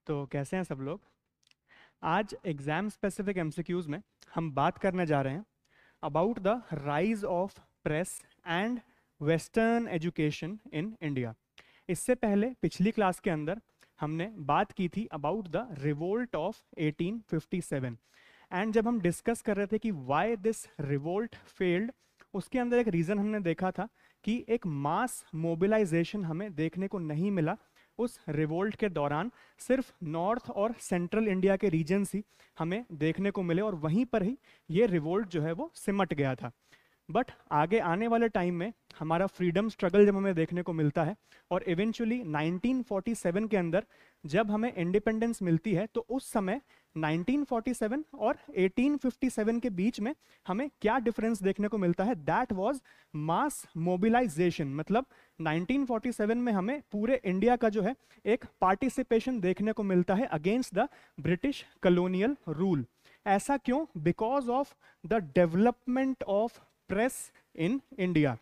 तो कैसे हैं सब लोग। आज एग्जाम स्पेसिफिक एमसीक्यूज में हम बात करने जा रहे हैं about the rise of press and western education in India. इससे पहले पिछली क्लास के अंदर हमने बात की थी about the revolt of 1857 and जब हम डिस्कस कर रहे थे कि व्हाई दिस रिवोल्ट फेल्ड, उसके अंदर एक रीज़न हमने देखा था कि एक मास मोबिलाइजेशन हमें देखने को नहीं मिला उस रिवोल्ट के दौरान। सिर्फ नॉर्थ और सेंट्रल इंडिया के रीजन्स ही हमें देखने को मिले और वहीं पर ही ये रिवोल्ट जो है वो सिमट गया था। बट आगे आने वाले टाइम में हमारा फ्रीडम स्ट्रगल जब हमें देखने को मिलता है और इवेंचुअली 1947 के अंदर जब हमें इंडिपेंडेंस मिलती है, तो उस समय 1947 और 1857 के बीच में हमें क्या डिफरेंस देखने को मिलता है, दैट वाज मास मोबिलाइजेशन। मतलब 1947 में हमें पूरे इंडिया का जो है एक पार्टिसिपेशन देखने को मिलता है against the British colonial rule. ऐसा क्यों? Because of the development of press in India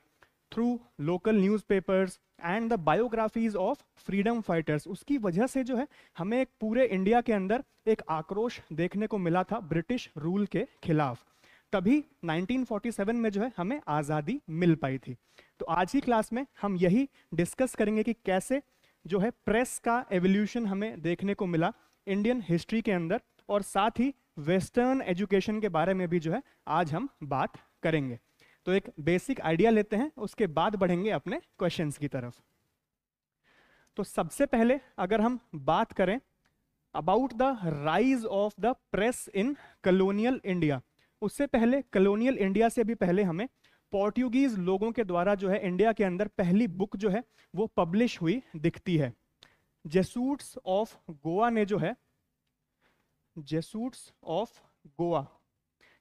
through local newspapers and the biographies of freedom fighters. उसकी वजह से जो है हमें एक पूरे इंडिया के अंदर एक आक्रोश देखने को मिला था ब्रिटिश रूल के खिलाफ। तभी 1947 में जो है हमें आज़ादी मिल पाई थी। तो आज की क्लास में हम यही डिस्कस करेंगे कि कैसे जो है प्रेस का एवोल्यूशन हमें देखने को मिला इंडियन हिस्ट्री के अंदर, और साथ ही वेस्टर्न एजुकेशन के बारे में भी जो है आज हम बात करेंगे। तो एक बेसिक आइडिया लेते हैं, उसके बाद बढ़ेंगे अपने क्वेश्चंस की तरफ। तो सबसे पहले अगर हम बात करें about the rise of the press in colonial India, उससे पहले कॉलोनियल इंडिया से भी पहले हमें पोर्टुगीज लोगों के द्वारा जो है इंडिया के अंदर पहली बुक जो है वो पब्लिश हुई दिखती है। जेसूट्स ऑफ गोवा ने जो है, जेसूट्स ऑफ गोवा,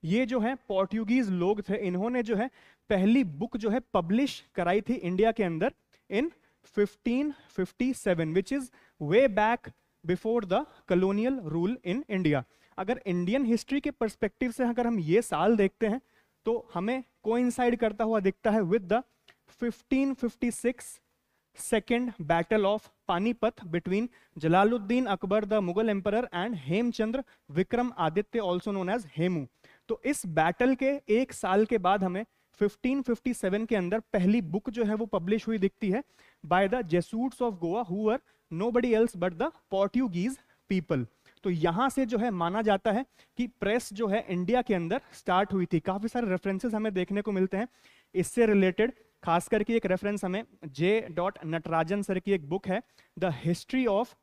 ये जो है पोर्टुगीज लोग थे, इन्होंने जो है पहली बुक जो है पब्लिश कराई थी इंडिया के अंदर इन 1557, which is way back before the colonial rule in India. अगर इंडियन हिस्ट्री के पर्सपेक्टिव से अगर हम ये साल देखते हैं तो हमें कोइंसाइड करता हुआ दिखता है with the 1556 second battle of Panipat between Jalaluddin Akbar the Mughal emperor and Hemchandra Vikramaditya also known as Hemu. तो इस बैटल के एक साल के बाद हमें 1557 के अंदर पहली बुक जो है वो पब्लिश हुई दिखती है by the Jesuits of Goa who were nobody else but the Portuguese people. तो यहां से जो है माना जाता है कि प्रेस जो है इंडिया के अंदर स्टार्ट हुई थी। काफी सारे रेफरेंसेस हमें देखने को मिलते हैं इससे रिलेटेड, खास करके एक रेफरेंस हमें J. नटराजन सर की एक बुक है the history of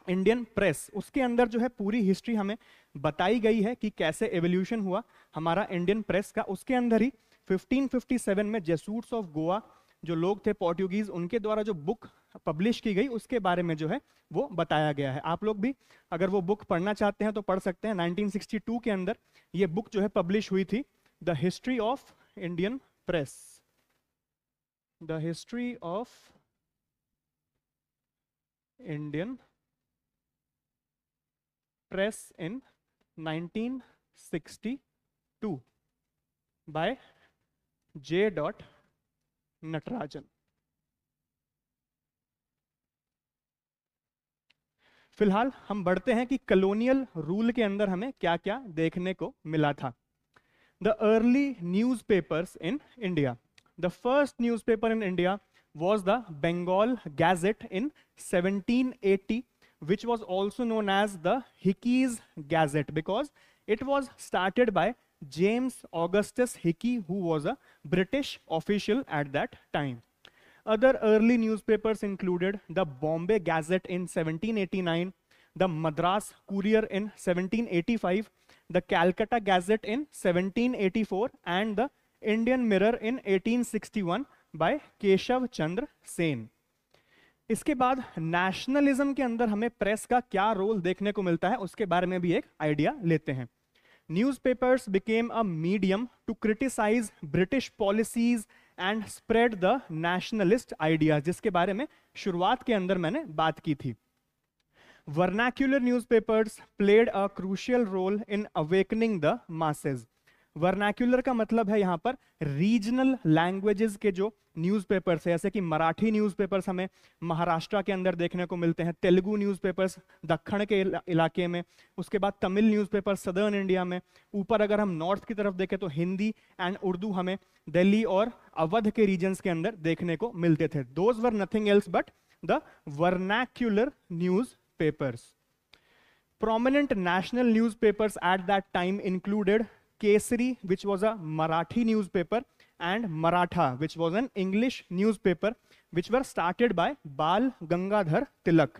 Indian press, उसके अंदर जो है पूरी हिस्ट्री हमें बताई गई है कि कैसे एवोल्यूशन हुआ हमारा इंडियन प्रेस का। उसके अंदर ही 1557 में जेसूट्स ऑफ गोवा जो लोग थे पोर्टुगीज, उनके द्वारा जो बुक पब्लिश की गई उसके बारे में जो है वो बताया गया है। आप लोग भी अगर वो बुक पढ़ना चाहते हैं तो पढ़ सकते हैं। 1962 के अंदर ये बुक जो है पब्लिश हुई थी, the history of Indian press, the history of Indian press in 1962 by J. Natarajan. फिलहाल हम बढ़ते हैं कि कॉलोनियल रूल के अंदर हमें क्या क्या देखने को मिला था। The early newspapers in India, the first newspaper in India was the Bengal Gazette in 1780, which was also known as the Hickey's Gazette because it was started by James Augustus Hickey, who was a British official at that time. Other early newspapers included the Bombay Gazette in 1789, the Madras Courier in 1785, the Calcutta Gazette in 1784, and the Indian Mirror in 1861 by Keshab Chandra Sen. इसके बाद nationalism के अंदर हमें press का क्या role देखने को मिलता है उसके बारे में भी एक आइडिया लेते हैं। Newspapers became a medium to criticise British policies and spread the nationalist ideas, जिसके बारे में शुरुआत के अंदर मैंने बात की थी। Vernacular newspapers played a crucial role in awakening the masses. Vernacular का मतलब है यहाँ पर रीजनल लैंग्वेजेस के जो न्यूज़पेपर्स है, जैसे कि मराठी न्यूज़पेपर्स हमें महाराष्ट्र के अंदर देखने को मिलते हैं, तेलुगु न्यूज़पेपर्स दक्षिण के इलाके में, उसके बाद तमिल न्यूज़पेपर्स सदर्न इंडिया में, ऊपर अगर हम नॉर्थ की तरफ देखें तो हिंदी एंड उर्दू हमें दिल्ली और अवध के रीजन्स के अंदर देखने को मिलते थे. Those were nothing else but the vernacular newspapers. Prominent national newspapers at that time included Kesari, which was a Marathi newspaper, and Maratha, which was an English newspaper, which were started by Bal Gangadhar Tilak.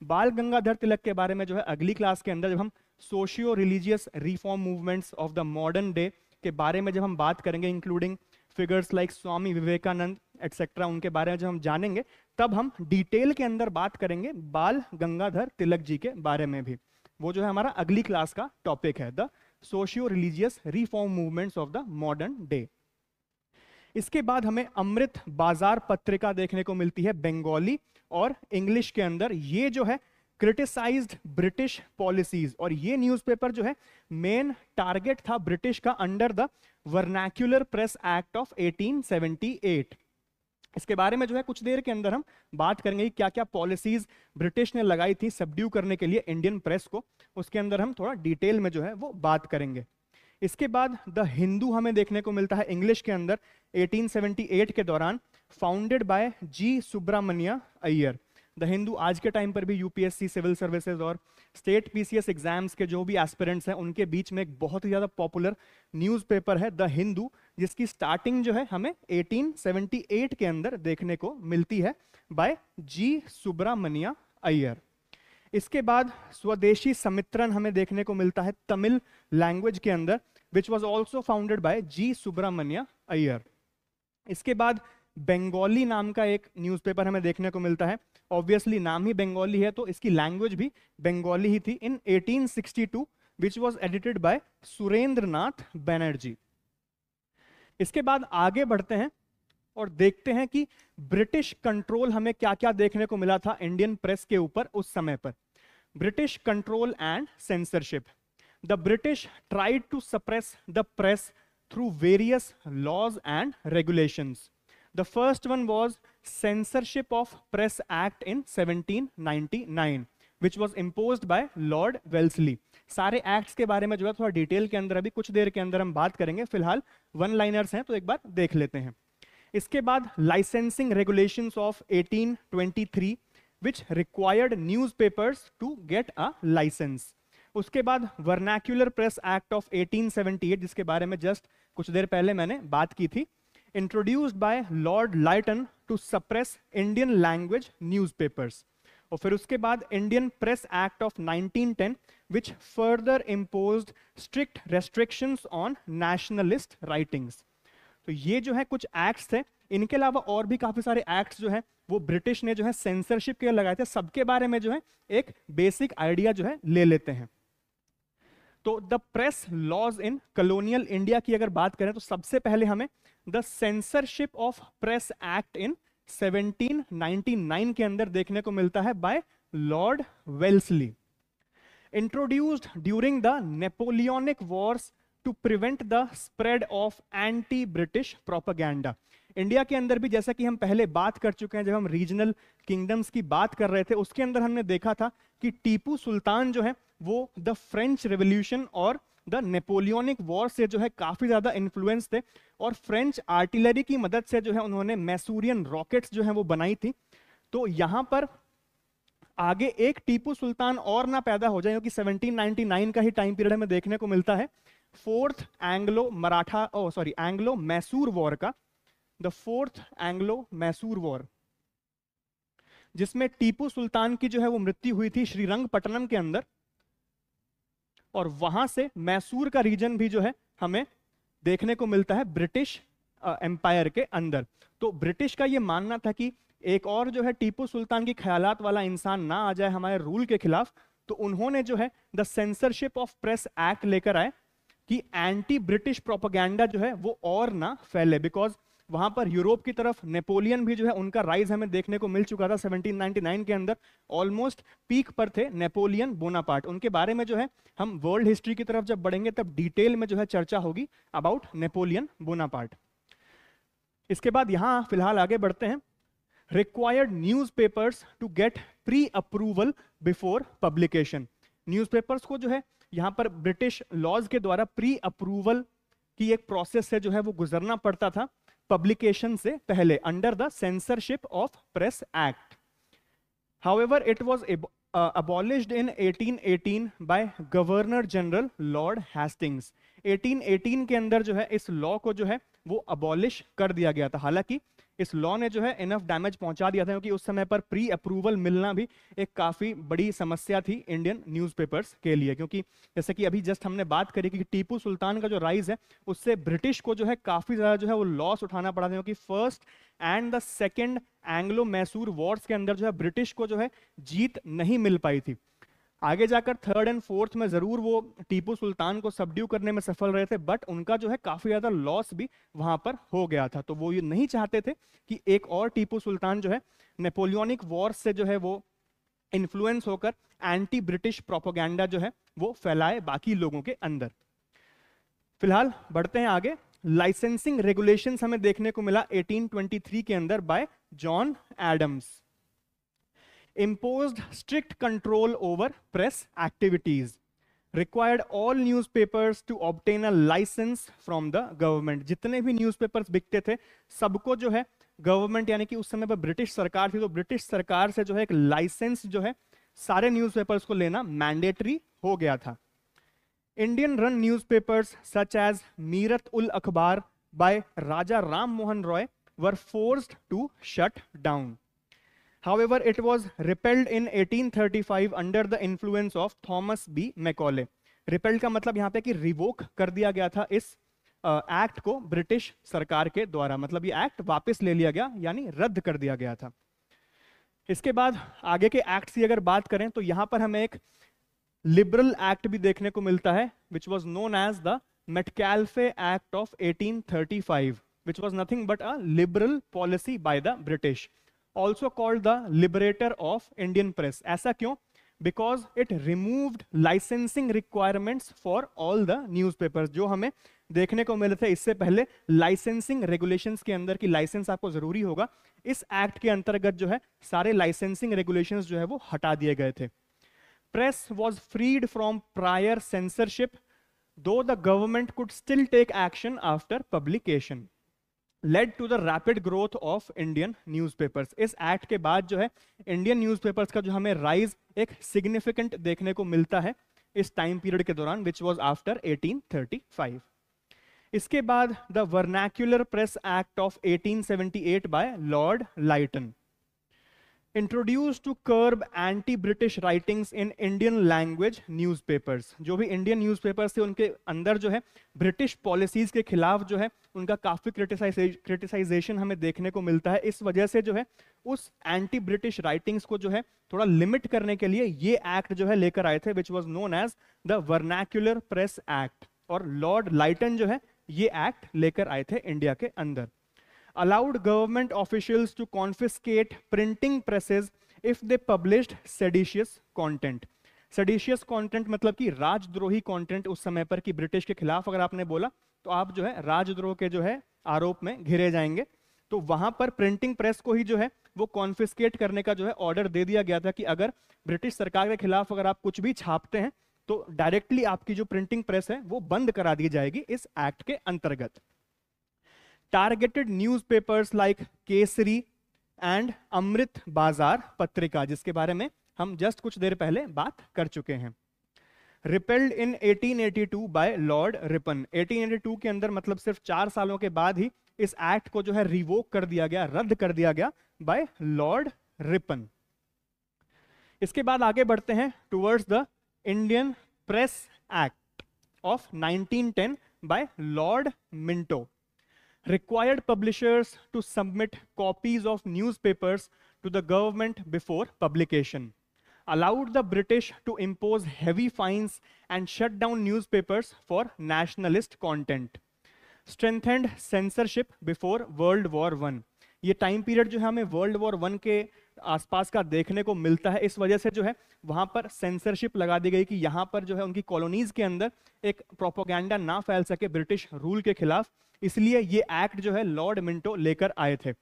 बाल गंगाधर तिलक के बारे में जो है अगली class के अंदर जब हम socio religious reform movements of the modern day के बारे में जब हम बात करेंगे, including figures like Swami Vivekananda etcetera, उनके बारे में जब हम जानेंगे, तब हम डिटेल के अंदर बात करेंगे बाल गंगाधर तिलक जी के बारे में भी. वो जो है हमारा अगली क्लास का टॉपिक है, the socio religious reform movements of the modern day. इसके बाद हमें अमृत बाजार पत्रिका देखने को मिलती है बंगाली और इंग्लिश के अंदर. ये जो है क्रिटिसाइज्ड ब्रिटिश पॉलिसीज, और ये न्यूज़पेपर जो है मेन टारगेट था ब्रिटिश का under the vernacular press act of 1878. इसके बारे में जो है कुछ देर के अंदर हम बात करेंगे कि क्या क्या पॉलिसीज ब्रिटिश ने लगाई थी सबड्यू करने के लिए इंडियन प्रेस को. उसके अंदर हम थोड़ा डिटेल में जो है वो बात करेंगे. इसके बाद द हिंदू हमें देखने को मिलता है इंग्लिश के अंदर 1878 के दौरान, founded by ji Subramania Iyer. The Hindu आज के टाइम पर भी यूपीएससी, सिविल सर्विसेज और स्टेट पीसीएस एग्जाम्स के जो भी एस्पिरेंट्स हैं उनके बीच में एक बहुत ही ज़्यादा पॉपुलर न्यूज़पेपर है द हिंदू, जिसकी स्टार्टिंग जो है हमें 1878 के अंदर देखने को मिलती है बाय जी सुब्रमण्य अय्यर. इसके बाद स्वदेशी समित्रन हमें देखने को मिलता है तमिल लैंग्वेज के अंदर, which was also founded by जी सुब्रमण्य अय्यर. इसके बाद बंगाली नाम का एक न्यूज़पेपर हमें देखने को मिलता है. ऑब्वियसली नाम ही बंगाली है तो इसकी लैंग्वेज भी बंगाली ही थी. In 1862 which was edited by Surendranath Banerjee. इसके बाद आगे बढ़ते हैं और देखते हैं कि ब्रिटिश कंट्रोल हमें क्या क्या देखने को मिला था इंडियन प्रेस के ऊपर उस समय पर. British control and censorship. The British tried to suppress the press through various laws and regulations. The first one was Censorship of Press Act in 1799, which was imposed by Lord Wellesley. सारे acts के बारे में जो है थोड़ा detail के अंदर अभी कुछ देर के अंदर हम बात करेंगे, फिलहाल वन लाइनर्स हैं तो एक बार देख लेते हैं. इसके बाद licensing regulations of 1823, which required newspapers to get a license. उसके बाद वर्नाक्यूलर प्रेस एक्ट ऑफ 1878, जिसके बारे में जस्ट कुछ देर पहले मैंने बात की थी, introduced by Lord Lytton to suppress Indian language newspapers. और फिर उसके बाद Indian press act of 1910, which further imposed strict restrictions on nationalist writings. तो ये जो है कुछ एक्ट्स थे. इनके अलावा और भी काफी सारे एक्ट्स जो है वो ब्रिटिश ने जो है सेंसरशिप के लगाए थे. सबके बारे में जो है एक बेसिक आइडिया जो है ले लेते हैं. तो the press laws in colonial India की अगर बात करें तो सबसे पहले हमें the censorship of press act in 1799 के अंदर देखने को मिलता है by lord Wellesley. Introduced during the Napoleonic wars to prevent the spread of anti British propaganda. India के अंदर भी जैसा कि हम पहले बात कर चुके हैं, जब हम रीजनल किंगडम्स की बात कर रहे थे उसके अंदर हमने देखा था कि टीपू सुल्तान जो है वो द फ्रेंच रेवोल्यूशन और द नेपोलियनिक वॉर से जो है काफी ज्यादा इन्फ्लुएंस थे, और फ्रेंच आर्टिलरी की मदद से जो है उन्होंने मैसूरियन रॉकेट्स जो है वो बनाई थी. तो यहां पर आगे एक टीपू सुल्तान और ना पैदा हो जाए, क्योंकि 1799 का ही टाइम पीरियड में देखने को मिलता है फोर्थ एंग्लो मैसूर वॉर का, the fourth Anglo Mysore war, जिसमें टीपू सुल्तान की जो है वो मृत्यु हुई थी श्रीरंगपट्टनम के अंदर, और वहां से मैसूर का रीजन भी जो है हमें देखने को मिलता है ब्रिटिश एम्पायर के अंदर. तो ब्रिटिश का ये मानना था कि एक और जो है टीपू सुल्तान की ख्यालात वाला इंसान ना आ जाए हमारे रूल के खिलाफ, तो उन्होंने जो है the censorship of press act लेकर आए कि एंटी ब्रिटिश प्रोपेगेंडा जो है वो और ना फैले, बिकॉज वहां पर यूरोप की तरफ नेपोलियन भी जो है उनका राइज हमें देखने को मिल चुका था 1799 के अंदर। ऑलमोस्ट पीक पर थे नेपोलियन बोनापार्ट। उनके बारे में जो है हम वर्ल्ड हिस्ट्री की तरफ जब बढ़ेंगे तब डिटेल में जो है चर्चा होगी अबाउट नेपोलियन बोनापार्ट। इसके बाद यहां फिलहाल आगे बढ़ते हैं। Required newspapers to get pre approval before publication. Newspapers को जो है यहां पर ब्रिटिश लॉज के द्वारा प्री अप्रूवल की एक प्रोसेस से जो है वो गुजरना पड़ता था पब्लिकेशन से पहले, under the censorship of press act. However it was abolished in 1818 by governor general Lord Hastings. 1818 के अंदर जो है इस लॉ को जो है वो अबॉलिश कर दिया गया था। हालांकि इस लॉ ने जो है इनफ डैमेज पहुंचा दिया था, क्योंकि उस समय पर प्री अप्रूवल मिलना भी एक काफी बड़ी समस्या थी इंडियन न्यूज़पेपर्स के लिए। क्योंकि जैसे कि अभी जस्ट हमने बात करी कि टीपू सुल्तान का जो राइज है उससे ब्रिटिश को जो है काफी ज्यादा जो है वो लॉस उठाना पड़ा था, क्योंकि first and the second Anglo Mysore Wars के अंदर जो है ब्रिटिश को जो है जीत नहीं मिल पाई थी। आगे जाकर थर्ड एंड फोर्थ में जरूर वो टीपू सुल्तान को सबड्यू करने में सफल रहे थे, बट उनका जो है काफी ज्यादा लॉस भी वहां पर हो गया था। तो वो ये नहीं चाहते थे कि एक और टीपू सुल्तान जो है नेपोलियनिक वॉर से जो है वो इन्फ्लुएंस होकर एंटी ब्रिटिश प्रोपोगेंडा जो है वो फैलाए बाकी लोगों के अंदर। फिलहाल बढ़ते हैं आगे। लाइसेंसिंग रेगुलेशंस हमें देखने को मिला 1823 के अंदर by John Adams. imposed strict control over press activities, required all newspapers to obtain a license from the government। जितने भी न्यूज़पेपर्स बिकते थे सबको जो है गवर्नमेंट, यानी कि उस समय पर ब्रिटिश सरकार थी, तो ब्रिटिश सरकार से जो है एक लाइसेंस जो है सारे न्यूज़पेपर्स को लेना मैंडेटरी हो गया था। Indian run newspapers such as Mirat ul Akhbar by Raja Ram Mohan Roy were forced to shut down. However, it was repelled in 1835 under the influence of Thomas B. Macaulay। Repelled का मतलब यहाँ पे कि रिवोक कर दिया गया था इस एक्ट को ब्रिटिश सरकार के द्वारा, मतलब ये एक्ट वापस ले लिया गया, यानी रद्द कर दिया गया था। इसके बाद आगे के एक्ट की अगर बात करें तो यहाँ पर हमें एक लिबरल एक्ट भी देखने को मिलता है, which was known as the Metcalfe Act of 1835, which was nothing but a liberal policy by the British, also called the liberator of Indian press। ऐसा क्यों? Because it removed licensing requirements for all the newspapers। जो हमें देखने को मिले थे इससे पहले लाइसेंसिंग रेगुलेशंस के अंदर की लाइसेंस आपको जरूरी होगा, इस एक्ट के अंतर्गत जो है सारे लाइसेंसिंग रेगुलेशंस जो है वो हटा दिए गए थे। Press was freed from prior censorship, though the government could still take action after publication। Led to the rapid growth of Indian newspapers. इस एक्ट के बाद जो है इंडियन न्यूज़पेपर्स का जो हमें राइज एक सिग्निफिकेंट देखने को मिलता है इस टाइम पीरियड के दौरान, विच वाज आफ्टर 1835। इसके बाद the vernacular press act of 1878 by lord Lytton introduce to curb anti British writings in Indian language newspapers. जो भी इंडियन न्यूज़पेपर्स थे उनके अंदर जो है ब्रिटिश पॉलिसीज के खिलाफ जो है उनका काफी क्रिटिसाइजेशन हमें देखने को मिलता है। इस वजह से जो है उस एंटी ब्रिटिश राइटिंग्स को जो है थोड़ा लिमिट करने के लिए ये एक्ट जो है लेकर आए थे, which was known as the vernacular press act. और लॉर्ड लाइटन जो है ये एक्ट लेकर आए थे इंडिया के अंदर। allowed government officials to confiscate printing presses if they published seditious content। seditious content मतलब कि राजद्रोही content उस समय पर कि ब्रिटिश के खिलाफ अगर आपने बोला तो आप जो है राजद्रोह के जो है आरोप में घिरे जाएंगे। तो वहां पर प्रिंटिंग प्रेस को ही जो है वो कॉन्फिस्केट करने का जो है ऑर्डर दे दिया गया था कि अगर ब्रिटिश सरकार के खिलाफ अगर आप कुछ भी छापते हैं तो डायरेक्टली आपकी जो प्रिंटिंग प्रेस है वो बंद करा दी जाएगी इस एक्ट के अंतर्गत। Targeted newspapers like Kesari and Amrita Bazar Patrika, जिसके बारे में हम जस्ट कुछ देर पहले बात कर चुके हैं। रिपेल्ड इन 1882 बाय लॉर्ड रिपन। 1882 के अंदर मतलब सिर्फ 4 सालों के बाद ही इस एक्ट को जो है रिवोक कर दिया गया, रद्द कर दिया गया बाय लॉर्ड रिपन। इसके बाद आगे बढ़ते हैं towards the Indian press act of 1910 by lord Minto. Required publishers to submit copies of newspapers to the government before publication, allowed the British to impose heavy fines and shut down newspapers for nationalist content, strengthened censorship before world war one. ये time period जो है हमें world war one के आसपास का देखने को मिलता है। इस वजह से जो है वहां पर सेंसरशिप लगा दी गई कि यहाँ पर जो है उनकी कॉलोनीज के अंदर एक प्रोपोगेंडा ना फैल सके ब्रिटिश रूल के खिलाफ। इसलिए ये एक्ट जो है लॉर्ड मिंटो लेकर आए थे।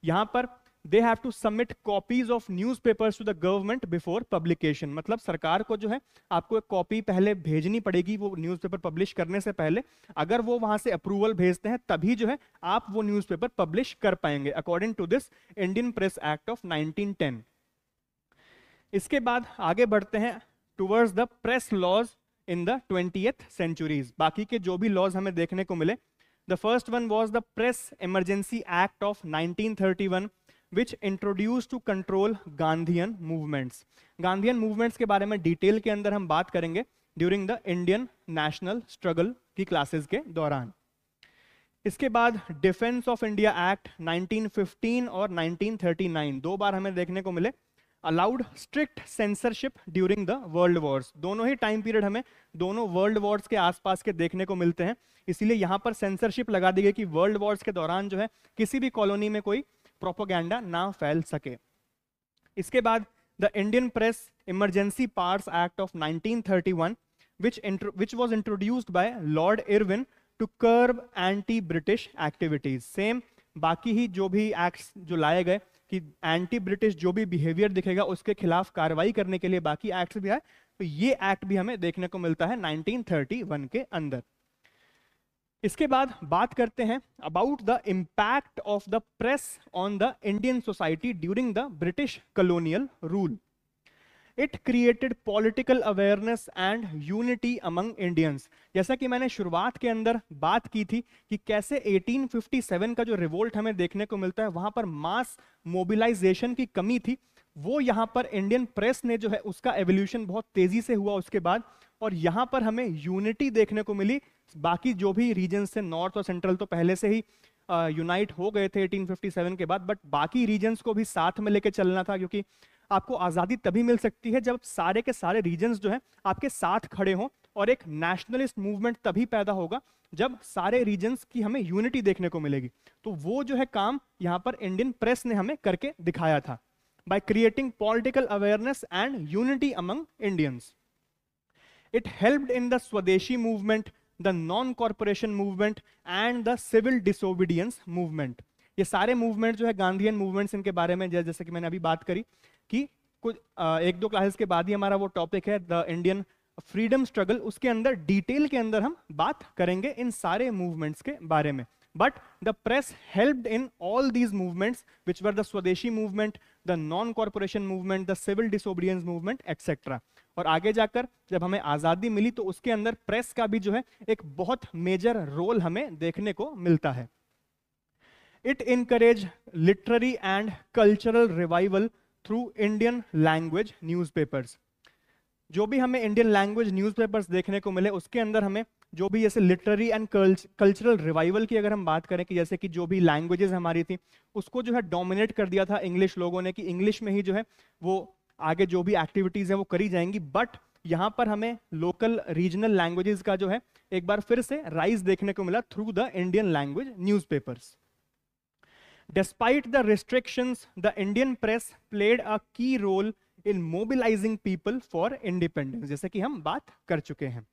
यहाँ पर they have to submit copies of newspapers to the government before publication. मतलब सरकार को जो है आपको एक कॉपी पहले भेजनी पड़ेगी वो न्यूज़पेपर पब्लिश करने से पहले। अगर वो वहां से अप्रूवल भेजते हैं तभी जो है आप वो न्यूज़पेपर पब्लिश कर पाएंगे, according to this Indian press act of 1910। इसके बाद आगे बढ़ते हैं towards the press laws in the 20th centuries. बाकी के जो भी लॉज हमें देखने को मिले, the first one was the press emergency act of 1931 which introduced to control Gandhian movements. Gandhian movements के बारे में डिटेल के अंदर हम बात करेंगे during the Indian national struggle की क्लासेस के दौरान। इसके बाद डिफेंस ऑफ इंडिया एक्ट 1915 और 1939 दो बार हमें देखने को मिले। Allowed strict censorship during the world Wars. दोनों ही टाइम पीरियड हमें दोनों वर्ल्ड वॉर्स के आसपास के देखने को मिलते हैं, इसीलिए यहाँ पर सेंसरशिप लगा दी गई कि वर्ल्ड वॉर्स के दौरान जो है किसी भी कॉलोनी में कोई प्रोपोगेंडा ना फैल सके। इसके बाद the Indian press emergency powers act of 1931 which was introduced by lord Irwin to curb anti British activities. Same बाकी ही जो भी एक्ट्स जो लाए गए कि एंटी ब्रिटिश जो भी बिहेवियर दिखेगा उसके खिलाफ कार्रवाई करने के लिए बाकी एक्ट्स भी आए, तो ये एक्ट भी हमें देखने को मिलता है 1931 के अंदर। इसके बाद बात करते हैं about the impact of the press on the Indian society during the British colonial rule. It created political awareness and unity among Indians. जैसा कि मैंने शुरुआत के अंदर बात की थी कि कैसे 1857 का जो रिवोल्ट हमें देखने को मिलता है वहां पर मास मोबिलाइजेशन की कमी थी, वो यहाँ पर इंडियन प्रेस ने जो है उसका एवोल्यूशन बहुत तेजी से हुआ उसके बाद, और यहाँ पर हमें यूनिटी देखने को मिली। बाकी जो भी रीजन से नॉर्थ और सेंट्रल तो पहले से ही यूनाइट हो गए थे 1857 के बाद, बट बाकी रीजन्स को भी साथ में लेके चलना था, क्योंकि आपको आज़ादी तभी मिल सकती है जब सारे के सारे रीजन्स जो है आपके साथ खड़े हों, और एक नेशनलिस्ट मूवमेंट तभी पैदा होगा जब सारे रीजन्स की हमें यूनिटी देखने को मिलेगी। तो वो जो है काम यहाँ पर इंडियन प्रेस ने हमें करके दिखाया था by creating political awareness and unity among Indians. It helped in the Swadeshi movement, the non-corporation movement and the civil disobedience movement. ये सारे मूवमेंट जो है गांधीयन मूवमेंट्स, इनके बारे में जैसे कि मैंने अभी बात करी कि कुछ एक दो क्लासेस के बाद ही हमारा वो टॉपिक है द इंडियन फ्रीडम स्ट्रगल, उसके अंदर डिटेल के अंदर हम बात करेंगे इन सारे मूवमेंट्स के बारे में। But the press helped in all these movements, which were the Swadeshi movement, the non-corporation movement, the civil disobedience movement, etc. और आगे जाकर जब हमें आज़ादी मिली तो उसके अंदर प्रेस का भी जो है एक बहुत मेजर रोल हमें देखने को मिलता है। It encouraged literary and cultural revival through Indian language newspapers. जो भी हमें इंडियन लैंग्वेज न्यूज़पेपर्स देखने को मिले उसके अंदर हमें जो भी जैसे लिटरेरी एंड कल्चरल रिवाइवल की अगर हम बात करें कि जैसे कि जो भी लैंग्वेजेस हमारी थी उसको जो है डोमिनेट कर दिया था इंग्लिश लोगों ने, कि इंग्लिश में ही जो है वो आगे जो भी एक्टिविटीज़ है वो करी जाएंगी, बट यहाँ पर हमें लोकल रीजनल लैंग्वेजेस का जो है एक बार फिर से राइज देखने को मिला through the Indian language newspapers. Despite the restrictions, the Indian press played a key role in mobilizing people for independence, जैसे कि हम बात कर चुके हैं।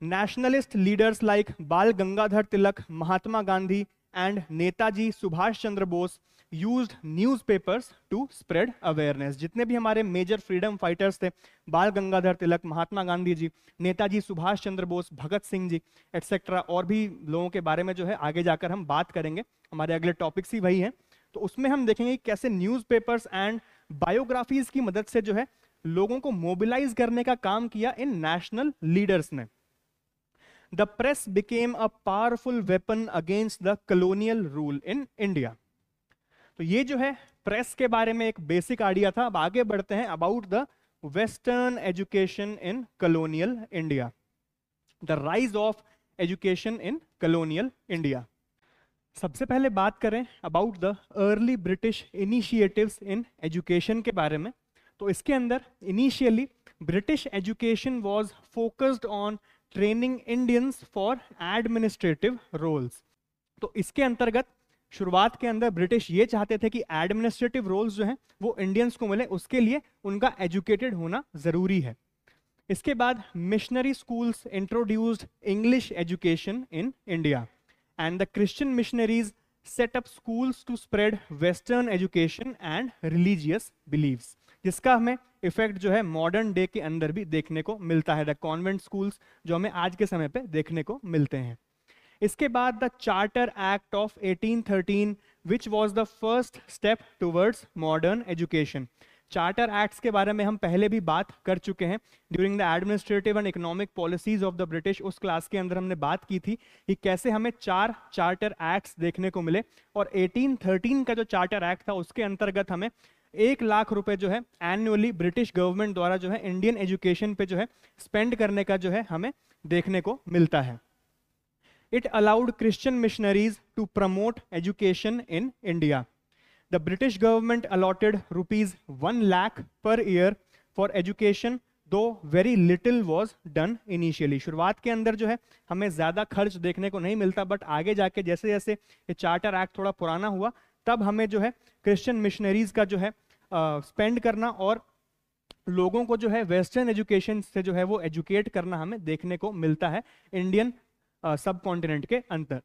Nationalist leaders like Bal Gangadhar Tilak, Mahatma Gandhi and Netaji Subhash Chandra Bose used newspapers to spread awareness. जितने भी हमारे मेजर फ्रीडम फाइटर्स थे, बाल गंगाधर तिलक, महात्मा गांधी जी, नेताजी सुभाष चंद्र बोस, भगत सिंह जी एटसेट्रा, और भी लोगों के बारे में जो है आगे जाकर हम बात करेंगे, हमारे अगले टॉपिक्स ही वही हैं। तो उसमें हम देखेंगे कैसे न्यूज़पेपर्स एंड बायोग्राफीज की मदद से जो है लोगों को मोबिलाइज करने का काम किया इन नेशनल लीडर्स ने। The press became a powerful weapon against the colonial rule in India. तो ये जो है प्रेस के बारे में एक बेसिक आइडिया था। अब आगे बढ़ते हैं about the western education in colonial India, the rise of education in colonial India. सबसे पहले बात करें about the early British initiatives in education के बारे में, तो इसके अंदर initially British education was focused on training Indians for administrative roles. तो इसके अंतर्गत शुरुआत के अंदर ब्रिटिश ये चाहते थे कि एडमिनिस्ट्रेटिव रोल्स जो हैं वो इंडियंस को मिले, उसके लिए उनका एजुकेटेड होना जरूरी है। इसके बाद missionary schools introduced English education in India and the Christian missionaries set up schools to spread western education and religious beliefs, जिसका हमें इफेक्ट जो है मॉडर्न डे के अंदर भी देखने को मिलता है, द कॉन्वेंट स्कूल्स जो हमें आज के समय पे देखने को मिलते हैं। इसके बाद the charter act of 1813 which was the first step towards modern education. Charter acts के बारे में हम पहले भी बात कर चुके हैं during the administrative and economic policies of the British. उस क्लास के अंदर हमने बात की थी कि कैसे हमें 4 चार्टर एक्ट्स देखने को मिले, और 1813 का जो चार्टर एक्ट था उसके अंतर्गत हमें 1 लाख रुपए जो है एनुअली ब्रिटिश गवर्नमेंट द्वारा जो है इंडियन एजुकेशन पे जो है स्पेंड करने का जो है हमें देखने को मिलता है। It allowed Christian missionaries to promote education in India. The British government allotted rupees 1 lakh per year for education, though very little was done initially. शुरुआत के अंदर जो है हमें ज़्यादा खर्च देखने को नहीं मिलता, बट आगे जाके जैसे जैसे ये चार्टर एक्ट थोड़ा पुराना हुआ तब हमें जो है क्रिश्चियन मिशनरीज का जो है स्पेंड करना और लोगों को जो है वेस्टर्न एजुकेशन से जो है वो एजुकेट करना हमें देखने को मिलता है इंडियन सब कॉन्टिनेंट के अंदर।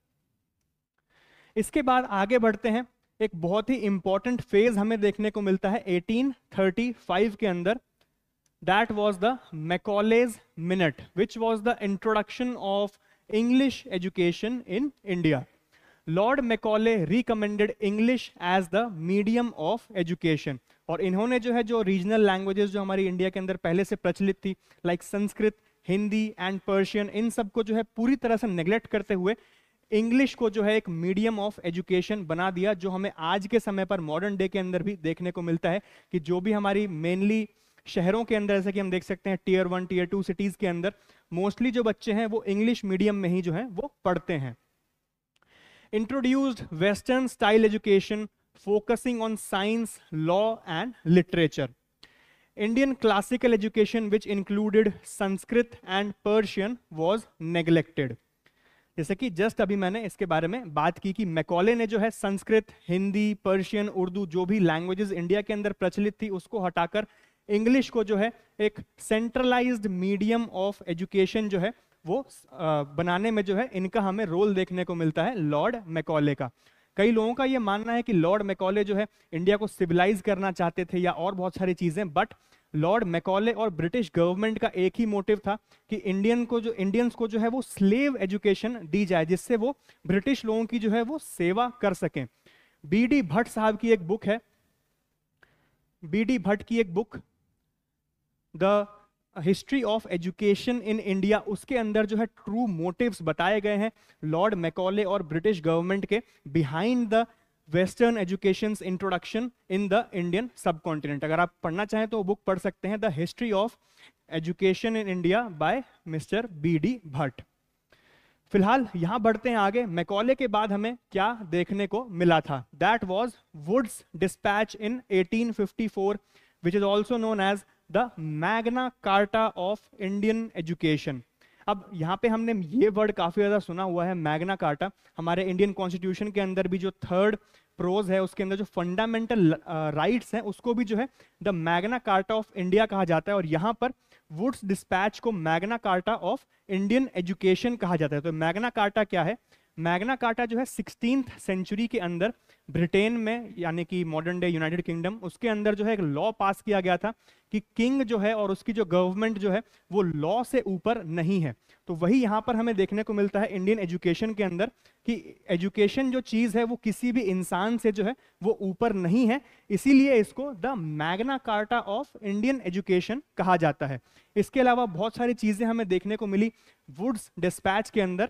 इसके बाद आगे बढ़ते हैं, एक बहुत ही इंपॉर्टेंट फेज हमें देखने को मिलता है 1835 के अंदर। That was the Macaulay's minute which was the introduction of English education in India. Lord Macaulay recommended English as the medium of education, और इन्होंने जो है जो रीजनल लैंग्वेजेस जो हमारी इंडिया के अंदर पहले से प्रचलित थी like Sanskrit, Hindi and Persian, इन सब को जो है पूरी तरह से नेग्लेक्ट करते हुए इंग्लिश को जो है एक मीडियम ऑफ एजुकेशन बना दिया, जो हमें आज के समय पर मॉडर्न डे के अंदर भी देखने को मिलता है कि जो भी हमारी मेनली शहरों के अंदर, जैसे कि हम देख सकते हैं टीयर 1 टीयर 2 सिटीज के अंदर मोस्टली जो बच्चे हैं वो इंग्लिश मीडियम में ही जो है वो पढ़ते हैं। Introduced western style education focusing on science, law and literature. Indian classical education which included Sanskrit and Persian was neglected. जैसे कि जस्ट अभी मैंने इसके बारे में बात की कि मैकॉले ने जो है संस्कृत, हिंदी, पर्शियन, उर्दू जो भी लैंग्वेजेस इंडिया के अंदर प्रचलित थी उसको हटाकर इंग्लिश को जो है एक सेंट्रलाइज्ड मीडियम ऑफ एजुकेशन जो है वो बनाने में जो है इनका हमें रोल देखने को मिलता है लॉर्ड मैकॉले का। कई लोगों का ये मानना है कि लॉर्ड मैकॉले जो है इंडिया को सिविलाइज करना चाहते थे या और बहुत सारी चीजें, बट लॉर्ड मैकॉले और ब्रिटिश गवर्नमेंट का एक ही मोटिव था कि इंडियंस को जो है वो स्लेव एजुकेशन दी जाए, जिससे वो ब्रिटिश लोगों की जो है वो सेवा कर सकें। बीडी भट्ट साहब की एक बुक है, बीडी भट्ट की एक book the history of education in India, उसके अंदर जो है ट्रू मोटिव्स बताए गए हैं लॉर्ड मैकॉले और ब्रिटिश गवर्नमेंट के behind the western education introduction in the Indian सब कॉन्टिनेंट। अगर आप पढ़ना चाहें तो वो बुक पढ़ सकते हैं, the history of education in India by mister BD Bhatt. फिलहाल यहां बढ़ते हैं आगे। मैकॉले के बाद हमें क्या देखने को मिला था? That was Wood's dispatch in 1854 which is also known as the Magna Carta of Indian education. अब यहाँ पे हमने ये वर्ड काफी ज्यादा सुना हुआ है, मैग्ना कार्टा। हमारे इंडियन कॉन्स्टिट्यूशन के अंदर भी जो 3rd प्रोज है उसके अंदर जो फंडामेंटल राइट्स हैं उसको भी जो है the Magna Carta of India कहा जाता है, और यहाँ पर वुड्स डिस्पैच को Magna Carta of Indian education कहा जाता है। तो मैग्ना कार्टा क्या है? मैग्ना कार्टा जो है 16th सेंचुरी के अंदर ब्रिटेन में, यानी कि मॉडर्न डे यूनाइटेड किंगडम, उसके अंदर जो है एक लॉ पास किया गया था कि किंग जो है और उसकी जो गवर्नमेंट जो है वो लॉ से ऊपर नहीं है। तो वही यहाँ पर हमें देखने को मिलता है इंडियन एजुकेशन के अंदर कि एजुकेशन जो चीज है वो किसी भी इंसान से जो है वो ऊपर नहीं है, इसीलिए इसको the Magna Carta of Indian education कहा जाता है। इसके अलावा बहुत सारी चीजें हमें देखने को मिली वुड्स डिस्पैच के अंदर,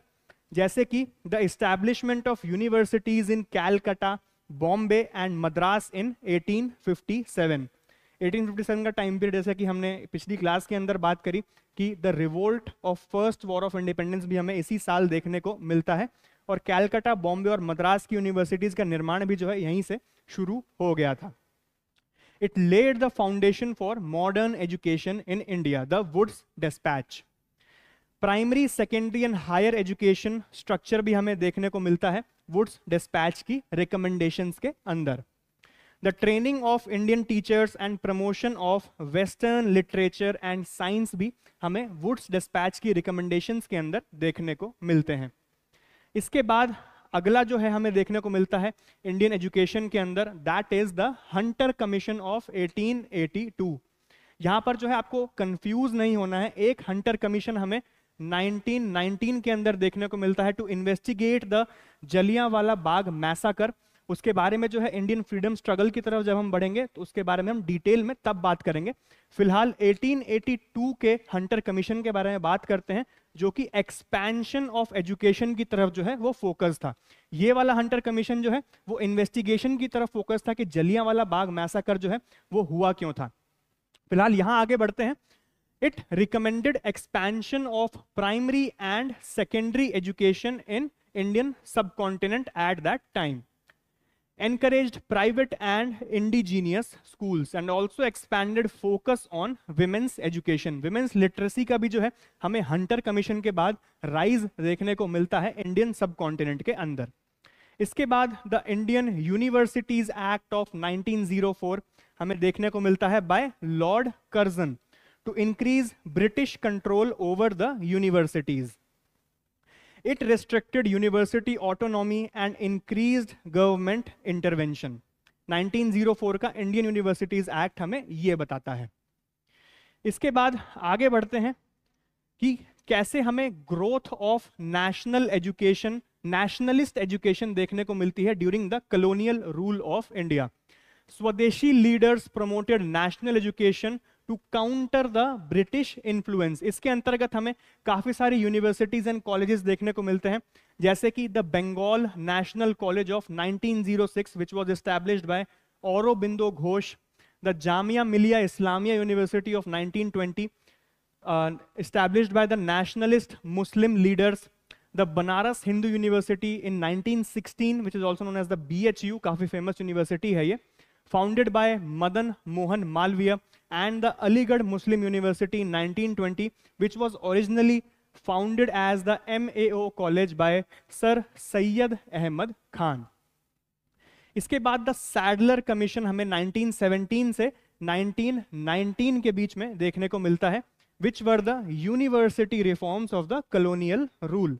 जैसे कि the establishment of universities in Calcutta, Bombay and Madras in 1857। 1857 का टाइम पीरियड, जैसे कि हमने पिछली क्लास के अंदर बात करी कि the revolt of first war of independence भी हमें इसी साल देखने को मिलता है, और कैलकाटा, बॉम्बे और मद्रास की यूनिवर्सिटीज का निर्माण भी जो है यहीं से शुरू हो गया था। It led the foundation for modern education in India, the Wood's dispatch. Primary, secondary and higher education structure भी हमें देखने को मिलता है वुड्स डिस्पैच की रिकमेंडेशंस के अंदर। The training of Indian teachers and promotion of western literature and science भी हमें वुड्स डिस्पैच की रिकमेंडेशंस के अंदर देखने को मिलते हैं। इसके बाद अगला जो है हमें देखने को मिलता है इंडियन एजुकेशन के अंदर, that is the Hunter commission of 1882। यहां पर जो है आपको कंफ्यूज नहीं होना है, एक हंटर कमीशन हमें 1919 के अंदर देखने को मिलता है to investigate the Jallianwala Bagh massacre. उसके बारे में जो है इंडियन फ्रीडम स्ट्रगल की तरफ जब हम बढ़ेंगे तो उसके बारे में हम डिटेल में तब बात करेंगे। फिलहाल 1882 के हंटर कमीशन के बारे में बात करते हैं, जो कि एक्सपेंशन ऑफ एजुकेशन की तरफ जो है वो फोकस था। ये वाला हंटर कमीशन जो है वो इन्वेस्टिगेशन की तरफ फोकस था कि जलियांवाला बाग मैसाकर जो है वो हुआ क्यों था। फिलहाल यहां आगे बढ़ते हैं। It recommended expansion of primary and secondary education in Indian subcontinent at that time, encouraged private and indigenous schools and also expanded focus on women's education। women's literacy का भी जो है हमें हंटर कमीशन के बाद राइज देखने को मिलता है इंडियन सबकॉन्टिनेंट के अंदर। इसके बाद the Indian universities act of 1904 हमें देखने को मिलता है by lord Curzon to increase British control over the universities. It restricted university autonomy and increased government intervention। 1904 का इंडियन यूनिवर्सिटीज एक्ट हमें ये बताता है। इसके बाद आगे बढ़ते हैं कि कैसे हमें growth of national education, nationalist education देखने को मिलती है during the colonial rule of India. Swadeshi leaders promoted national education to counter the British influence. इसके अंतर्गत हमें काफी सारी यूनिवर्सिटीज एंड कॉलेजेस देखने को मिलते हैं, जैसे कि the Bengal National College of 1906 which was established by Aurobindo Ghosh, the Jamia Millia Islamia University of 1920 established by the nationalist Muslim leaders, the Banaras Hindu University in 1916 which is also known as the BHU, काफी famous university है ये, founded by Madan Mohan Malviya, and the Aligarh Muslim University in 1920 which was originally founded as the MAO College by Sir Syed Ahmad Khan। इसके बाद the Sadler commission हमें 1917 से 1919 के बीच में देखने को मिलता है, which were the university reforms of the colonial rule,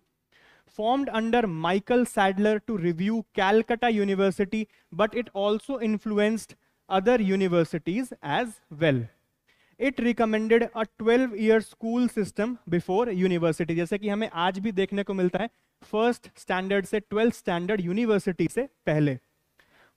formed under Michael Sadler to review Calcutta University, but it also influenced other universities as well। It recommended a 12-year school system before university, जैसे कि हमें आज भी देखने को मिलता है first standard से 12th स्टैंडर्ड यूनिवर्सिटी से पहले।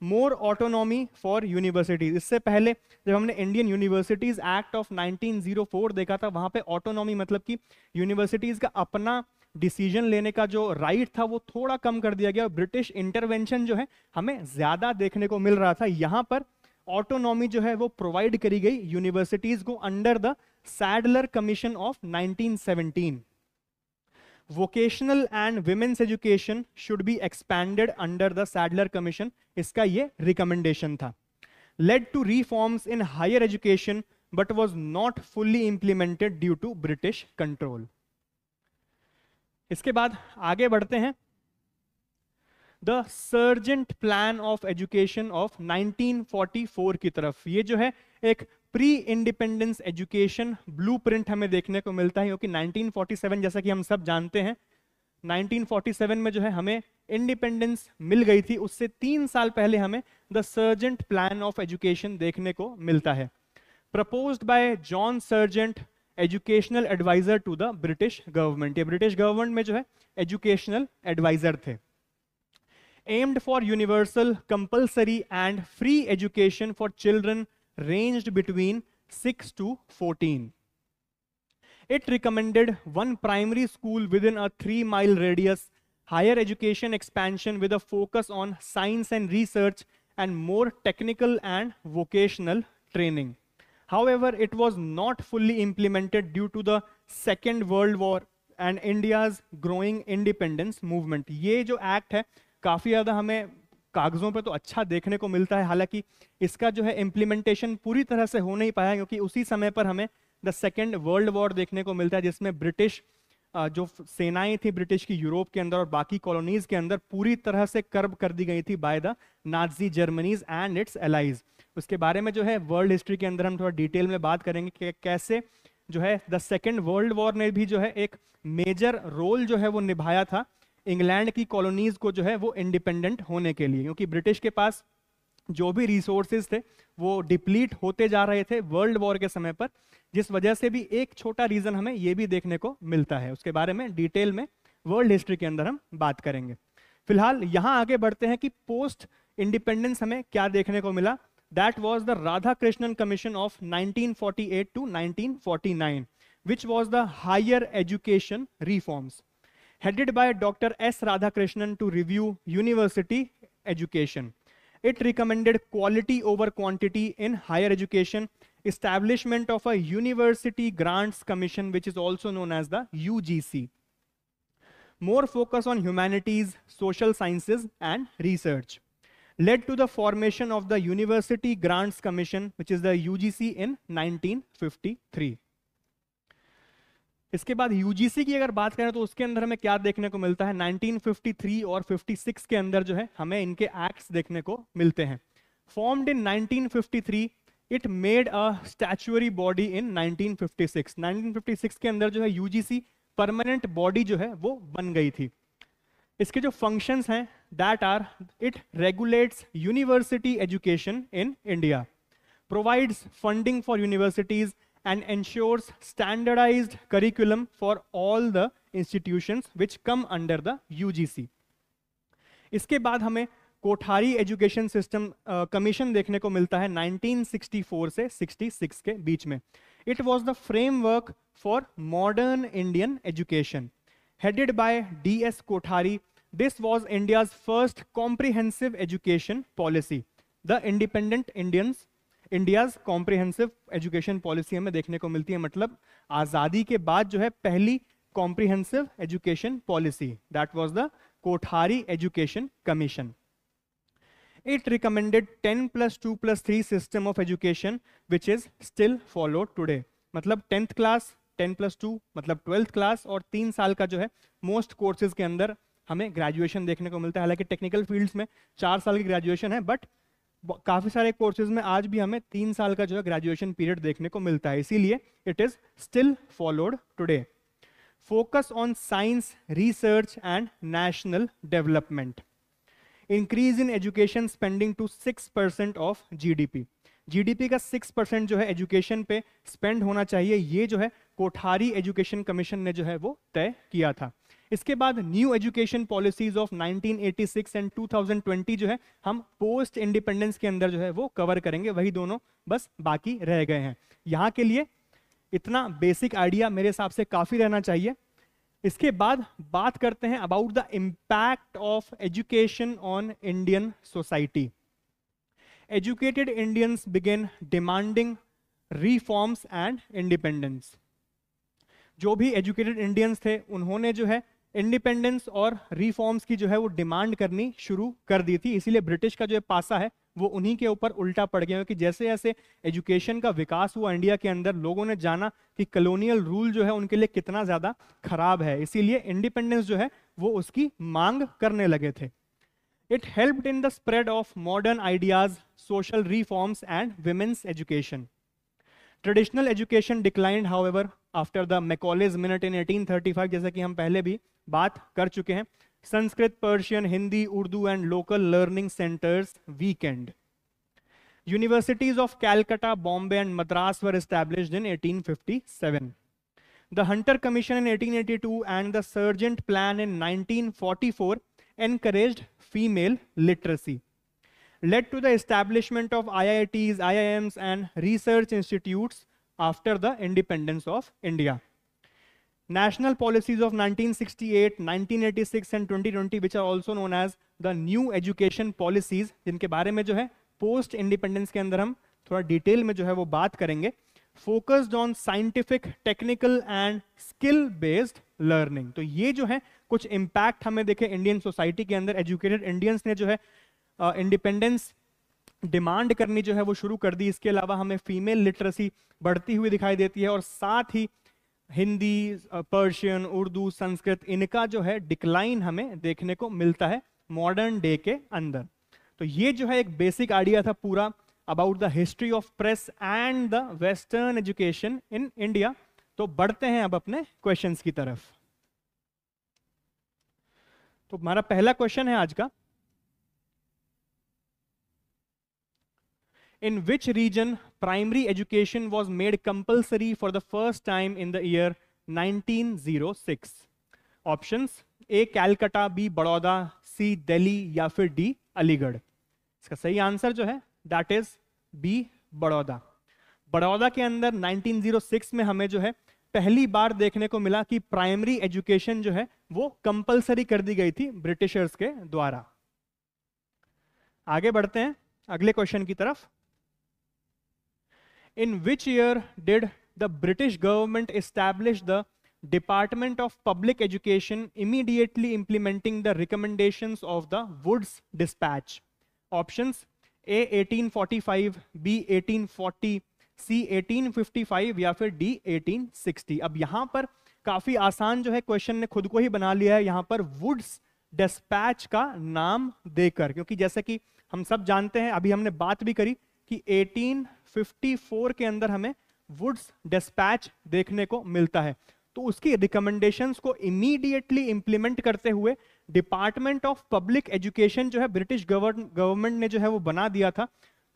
मोर ऑटोनॉमी फॉर यूनिवर्सिटीज, इससे पहले जब हमने इंडियन यूनिवर्सिटीज एक्ट ऑफ 1904 देखा था, वहां पे ऑटोनॉमी मतलब कि यूनिवर्सिटीज का अपना डिसीजन लेने का जो राइट था वो थोड़ा कम कर दिया गया। ब्रिटिश इंटरवेंशन जो है हमें ज्यादा देखने को मिल रहा था। यहां पर ऑटोनॉमी जो है वो प्रोवाइड करी गई यूनिवर्सिटीज को under the Sadler commission of 1917। Vocational and women's education should be expanded under the Sadler commission, इसका ये रिकमेंडेशन था। Led to reforms in higher education but was not fully implemented due to British control. इसके बाद आगे बढ़ते हैं। The Sargent plan of education of 1944 की तरफ। ये जो है एक प्री इंडिपेंडेंस एजुकेशन ब्लूप्रिंट हमें देखने को मिलता है, क्योंकि 1947 जैसा कि हम सब जानते हैं 1947 में जो है हमें इंडिपेंडेंस मिल गई थी, उससे 3 साल पहले हमें the Sargent plan of education देखने को मिलता है, proposed by John Sargent, educational adviser to the British government. ये ब्रिटिश गवर्नमेंट में जो है एजुकेशनल एडवाइजर थे। Aimed for universal compulsory and free education for children ranged between 6 to 14. It recommended one primary school within a 3-mile radius, higher education expansion with a focus on science and research, and more technical and vocational training. However, it was not fully implemented due to the Second World War and India's growing independence movement. ये जो act है काफी ज्यादा हमें कागजों पे तो अच्छा देखने को मिलता है, हालांकि इसका जो है इम्प्लीमेंटेशन पूरी तरह से हो नहीं पाया, क्योंकि उसी समय पर हमें द सेकेंड वर्ल्ड वॉर देखने को मिलता है जिसमें ब्रिटिश जो सेनाएं थी ब्रिटिश की यूरोप के अंदर और बाकी कॉलोनीज के अंदर पूरी तरह से कर्ब कर दी गई थी by the Nazi Germany's and it's allies. उसके बारे में जो है वर्ल्ड हिस्ट्री के अंदर हम थोड़ा डिटेल में बात करेंगे कि कैसे जो है द सेकेंड वर्ल्ड वॉर ने भी जो है एक मेजर रोल जो है वो निभाया था इंग्लैंड की कॉलोनीज को जो है वो इंडिपेंडेंट होने के लिए, क्योंकि ब्रिटिश के पास जो भी रिसोर्सेज थे वो डिप्लीट होते जा रहे थे वर्ल्ड वॉर के समय पर, जिस वजह से भी एक छोटा रीजन हमें ये भी देखने को मिलता है। उसके बारे में डिटेल में वर्ल्ड हिस्ट्री के अंदर हम बात करेंगे। फिलहाल यहां आगे बढ़ते हैं कि पोस्ट इंडिपेंडेंस हमें क्या देखने को मिला। That was the Radhakrishnan commission of 1948 to 1949 which was the higher education reforms headed by Dr. S. Radhakrishnan to review university education. It recommended quality over quantity in higher education, establishment of a University Grants Commission, which is also known as the UGC. More focus on humanities, social sciences, and research. Led to the formation of the University Grants Commission, which is the UGC in 1953. इसके बाद UGC की अगर बात करें तो उसके अंदर हमें क्या देखने को मिलता है, 1953 और 56 के अंदर जो है हमें इनके एक्ट्स देखने को मिलते हैं। Formed in 1953, it made a statutory body in 1956। 1956 के अंदर जो है यूजीसी परमानेंट बॉडी जो है वो बन गई थी। इसके जो फंक्शंस हैं that are, it regulates university education in India, provides funding for universities and ensures standardized curriculum for all the institutions which come under the UGC. इसके बाद हमें कोठारी एजुकेशन सिस्टम कमीशन देखने को मिलता है 1964 से 66 के बीच में। It was the framework for modern Indian education headed by DS Kothari. This was India's first comprehensive education policy. The independent India's comprehensive education policy हमें देखने को मिलती है, मतलब आजादी के बाद जो है पहली comprehensive education policy, that was the Kothari education commission. It recommended 10+2+3 system of education which is still followed today, मतलब 10th क्लास, 10+2 मतलब 12th क्लास, और 3 साल का जो है मोस्ट कोर्सेज के अंदर हमें ग्रेजुएशन देखने को मिलता है। हालांकि टेक्निकल फील्ड्स में 4 साल की ग्रेजुएशन है, बट काफी सारे कोर्सेज में आज भी हमें 3 साल का जो है ग्रेजुएशन पीरियड देखने को मिलता है, इसीलिए it is still followed today. Focus on science, research and national development. Increase in education spending to 6% of GDP. GDP का 6% जो है एजुकेशन पे स्पेंड होना चाहिए, ये जो है कोठारी एजुकेशन कमीशन ने जो है वो तय किया था। इसके बाद new education policies of 1986 and 2020 जो है हम पोस्ट इंडिपेंडेंस के अंदर जो है वो कवर करेंगे, वही दोनों बस बाकी रह गए हैं। यहाँ के लिए इतना बेसिक आइडिया मेरे हिसाब से काफी रहना चाहिए। इसके बाद बात करते हैं about the impact of education on Indian society. Educated Indians begin demanding reforms and independence. जो भी एजुकेटेड इंडियंस थे उन्होंने जो है इंडिपेंडेंस और रिफॉर्म्स की जो है वो डिमांड करनी शुरू कर दी थी, इसीलिए ब्रिटिश का जो पासा है वो उन्हीं के ऊपर उल्टा पड़ गया, कि जैसे जैसे एजुकेशन का विकास हुआ इंडिया के अंदर, लोगों ने जाना कि कॉलोनियल रूल जो है उनके लिए कितना ज्यादा खराब है, इसीलिए इंडिपेंडेंस जो है वो उसकी मांग करने लगे थे। It helped in the spread of modern ideas, social reforms and women's education. Traditional education declined however after the Macaulay's minute in 1835, जैसा कि हम पहले भी बात कर चुके हैं। Sanskrit, Persian, Hindi, Urdu and local learning centres weekend. Universities of Calcutta, Bombay and Madras were established in 1857. The Hunter Commission in 1882 and the Sargent Plan in 1944 encouraged female literacy, led to the establishment of IITs, IIMs and research institutes after the independence of India. National policies of 1968, 1986 and 2020 which are also known as the new education policies, जिनके बारे में जो है post independence के अंदर हम थोड़ा detail में जो है वो बात करेंगे। Focused on scientific, technical and skill based learning. तो ये जो है कुछ इम्पैक्ट हमें देखे इंडियन सोसाइटी के अंदर। एजुकेटेड इंडियंस ने जो है इंडिपेंडेंस डिमांड करनी जो है वो शुरू कर दी। इसके अलावा हमें फीमेल लिटरेसी बढ़ती हुई दिखाई देती है, और साथ ही हिंदी, पर्शियन, उर्दू, संस्कृत, इनका जो है डिक्लाइन हमें देखने को मिलता है मॉडर्न डे के अंदर। तो ये जो है एक बेसिक आइडिया था पूरा about the history of press and the western education in India. तो बढ़ते हैं अब अपने क्वेश्चंस की तरफ। तो हमारा पहला क्वेश्चन है आज का, in which region primary education was made compulsory for the first time in the year 1906? Options A Calcutta, B Baroda, C Delhi या फिर डी अलीगढ़। इसका सही आंसर जो है that is B Baroda. Baroda के अंदर 1906 में हमें जो है पहली बार देखने को मिला कि प्राइमरी एजुकेशन जो है वो कंपलसरी कर दी गई थी ब्रिटिशर्स के द्वारा। आगे बढ़ते हैं अगले क्वेश्चन की तरफ। In which year did the British government establish the department of public education immediately implementing the recommendations of the Wood's despatch? Options A 1845, B 1840, C 1855 या फिर डी 1860। अब यहां पर काफी आसान जो है क्वेश्चन ने खुद को ही बना लिया है यहां पर वुड्स डिस्पैच का नाम देकर, क्योंकि जैसे कि हम सब जानते हैं, अभी हमने बात भी करी कि 1854 के अंदर हमें वुड्स डिस्पैच देखने को मिलता है। तो उसकी रिकमेंडेशंस को इमीडिएटली इंप्लीमेंट करते हुए डिपार्टमेंट ऑफ पब्लिक एजुकेशन जो है ब्रिटिश गवर्नमेंट ने जो है वो बना दिया था।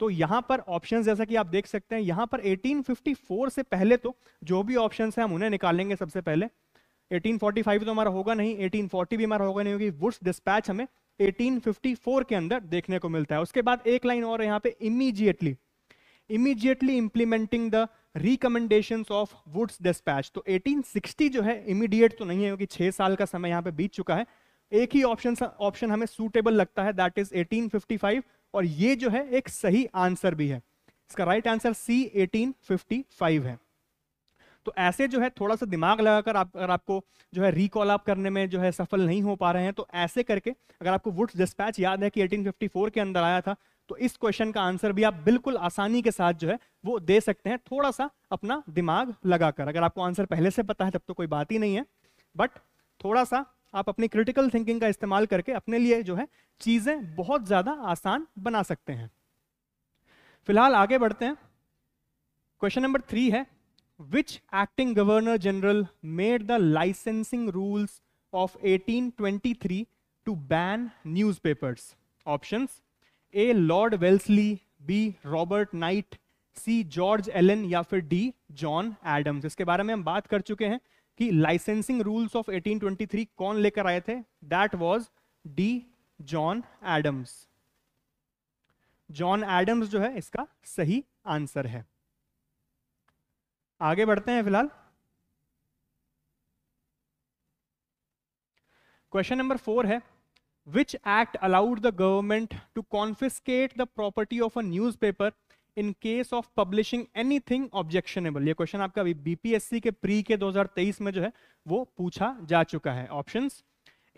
तो यहां पर ऑप्शंस जैसा कि आप देख सकते हैं, यहां पर 1854 से पहले तो जो भी ऑप्शंस हैं हम उन्हें निकालेंगे। सबसे पहले 1845 तो हमारा होगा नहीं, 1840 भी हमारा होगा नहीं, क्योंकि वुड्स डिस्पैच हमें 1854 के अंदर देखने को मिलता है। उसके बाद एक लाइन और यहाँ पे, immediately implementing the recommendations of Wood's dispatch. तो 1860 जो है इमीडिएट तो नहीं है, क्योंकि 6 साल का समय यहाँ पे बीत चुका है। एक ही ऑप्शन हमें सूटेबल लगता है, दैट इज 1855, और ये जो है एक सही आंसर भी है। इसका राइट आंसर सी 1855 है। तो ऐसे जो है थोड़ा सा दिमाग लगाकर अगर आपको जो है रिकॉल आप करने में जो है सफल नहीं हो पा रहे हैं, तो ऐसे करके अगर आपको वुड्स डिस्पैच याद है कि 1854 के अंदर आया था, तो इस क्वेश्चन का आंसर भी आप बिल्कुल आसानी के साथ जो है वो दे सकते हैं, थोड़ा सा अपना दिमाग लगाकर। अगर आपको आंसर पहले से पता है तब तो कोई बात ही नहीं है, बट थोड़ा सा आप अपनी क्रिटिकल थिंकिंग का इस्तेमाल करके अपने लिए जो है चीजें बहुत ज्यादा आसान बना सकते हैं। फिलहाल आगे बढ़ते हैं। क्वेश्चन नंबर 3 है, which acting governor general made the licensing rules of 1823 to ban newspapers? Options A Lord Wellesley, B Robert Knight, C George Allen या फिर डी जॉन एडम्स। इसके बारे में हम बात कर चुके हैं कि लाइसेंसिंग रूल्स ऑफ 1823 कौन लेकर आए थे, that was D John Adams. John Adams जो है इसका सही आंसर है। आगे बढ़ते हैं फिलहाल। क्वेश्चन नंबर 4 है, which act allowed the government to confiscate the property of a newspaper in case of publishing anything objectionable? ये क्वेश्चन आपका बीपीएससी के प्री के 2023 में जो है वो पूछा जा चुका है। Options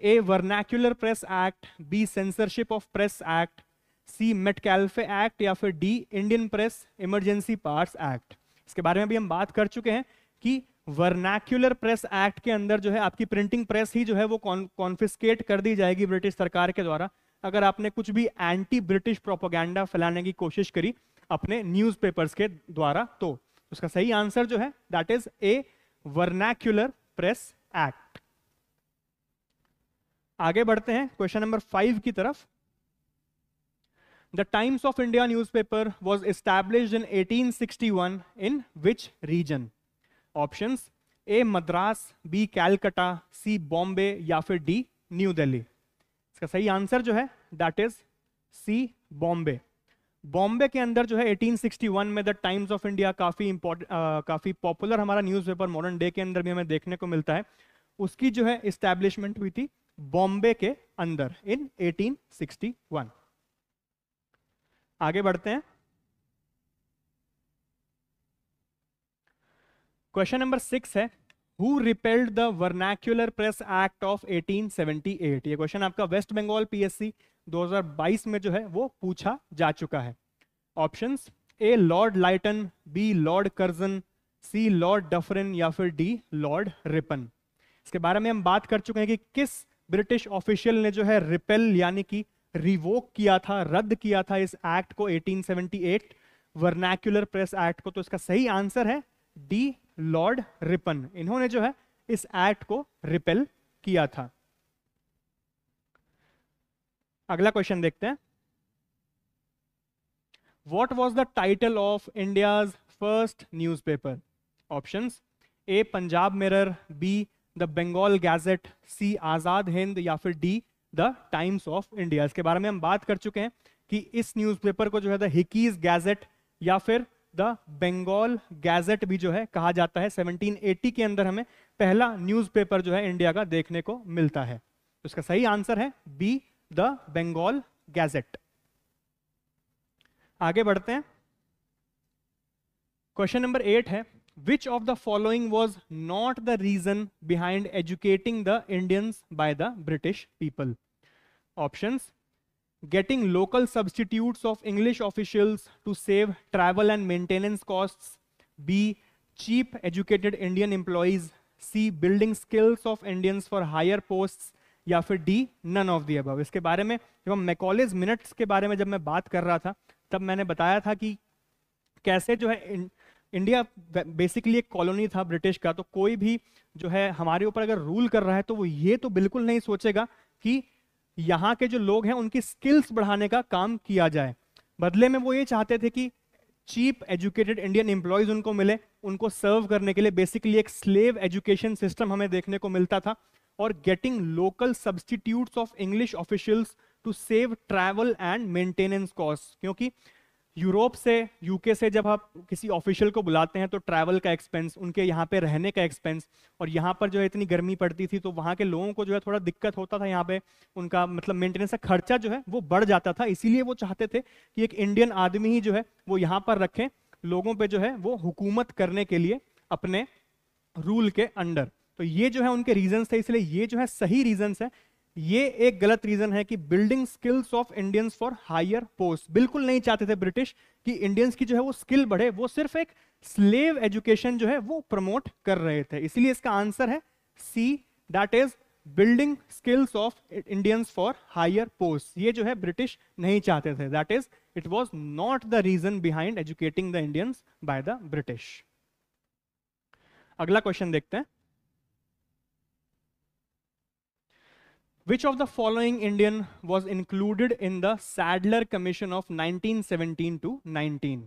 A vernacular press act, B censorship of press act, C Metcalfe act या फिर D Indian press emergency parts act. इसके बारे में भी हम बात कर चुके हैं कि वर्नाक्यूलर प्रेस एक्ट के अंदर जो है आपकी प्रिंटिंग प्रेस ही जो है वो कॉन्फिस्केट कर दी जाएगी ब्रिटिश सरकार के द्वारा, अगर आपने कुछ भी एंटी ब्रिटिश प्रोपेगेंडा फैलाने की कोशिश करी अपने न्यूज़पेपर्स के द्वारा। तो उसका सही आंसर जो है that is A vernacular press act. आगे बढ़ते हैं क्वेश्चन नंबर 5 की तरफ। The Times of India newspaper was established in 1861 in which region? Options A Madras, B Calcutta, C Bombay या फिर D न्यू दिल्ली। इसका सही आंसर जो है that is C Bombay. Bombay के अंदर जो है 1861 में द टाइम्स ऑफ इंडिया काफी पॉपुलर हमारा न्यूज़पेपर मॉडर्न डे के अंदर भी हमें देखने को मिलता है, उसकी जो है एस्टैब्लिशमेंट हुई थी बॉम्बे के अंदर इन 1861। आगे बढ़ते हैं। क्वेश्चन नंबर 6 है, who repelled the vernacular press act of 1878? ये क्वेश्चन आपका वेस्ट बंगाल पीएससी 2022 में जो है वो पूछा जा चुका है। Options A lord Lytton, B lord Curzon, C lord Dufferin या फिर डी लॉर्ड रिपन। इसके बारे में हम बात कर चुके हैं कि किस ब्रिटिश ऑफिशियल ने जो है रिपेल यानी कि रिवोक किया था, रद्द किया था इस एक्ट को, 1878 वर्नैक्युलर प्रेस एक्ट को। तो इसका सही आंसर है डी लॉर्ड रिपन। इन्होंने जो है इस एक्ट को रिपेल किया था। अगला क्वेश्चन देखते हैं। What was the title of India's first newspaper? Options: A. Punjab Mirror, B. The Bengal Gazette, C. Azad Hind या फिर D. The Times of India। इसके बारे में हम बात कर चुके हैं कि इस न्यूज़पेपर को जो है द हिकीज गैजेट या फिर द बंगाल गैजेट भी जो है कहा जाता है। 1780 के अंदर हमें पहला न्यूज़पेपर जो है इंडिया का देखने को मिलता है। तो इसका सही आंसर है बी, द बंगाल गैजेट। आगे बढ़ते हैं। क्वेश्चन नंबर 8 है, which of the following was not the reason behind educating the Indians by the British people? Options: getting local substitutes of English officials to save travel and maintenance costs, B. cheap educated Indian employees, C. building skills of Indians for higher posts या फिर D. none of the above। इसके बारे में जब हम मैकॉलेज minutes के बारे में जब मैं बात कर रहा था तब मैंने बताया था कि कैसे जो है इंडिया बेसिकली एक कॉलोनी था ब्रिटिश का। तो कोई भी जो है हमारे ऊपर अगर रूल कर रहा है तो वो ये तो बिल्कुल नहीं सोचेगा कि यहाँ के जो लोग हैं उनकी स्किल्स बढ़ाने का काम किया जाए। बदले में वो ये चाहते थे कि चीप एजुकेटेड इंडियन एम्प्लॉयज उनको मिले, उनको सर्व करने के लिए बेसिकली एक स्लेव एजुकेशन सिस्टम हमें देखने को मिलता था। और getting local substitutes of English officials to save travel and maintenance cost, क्योंकि यूरोप से, यूके से जब आप किसी ऑफिशियल को बुलाते हैं तो ट्रैवल का एक्सपेंस, उनके यहाँ पे रहने का एक्सपेंस, और यहाँ पर जो है इतनी गर्मी पड़ती थी तो वहाँ के लोगों को जो है थोड़ा दिक्कत होता था, यहाँ पे उनका मतलब मेंटेनेंस का खर्चा जो है वो बढ़ जाता था। इसीलिए वो चाहते थे कि एक इंडियन आदमी ही जो है वो यहाँ पर रखें, लोगों पे जो है वो हुकूमत करने के लिए अपने रूल के अंडर। तो ये जो है उनके रीजंस थे, इसलिए ये जो है सही रीजंस है। ये एक गलत रीजन है कि building skills of Indians for higher post, बिल्कुल नहीं चाहते थे ब्रिटिश कि इंडियंस की जो है वो स्किल बढ़े, वो सिर्फ एक स्लेव एजुकेशन जो है वो प्रमोट कर रहे थे। इसलिए इसका आंसर है C, that is building skills of Indians for higher post. ये जो है ब्रिटिश नहीं चाहते थे, that is it was not the reason behind educating the Indians by the British. अगला क्वेश्चन देखते हैं। Which of the following Indian was included in the Sadler Commission of 1917 to 19?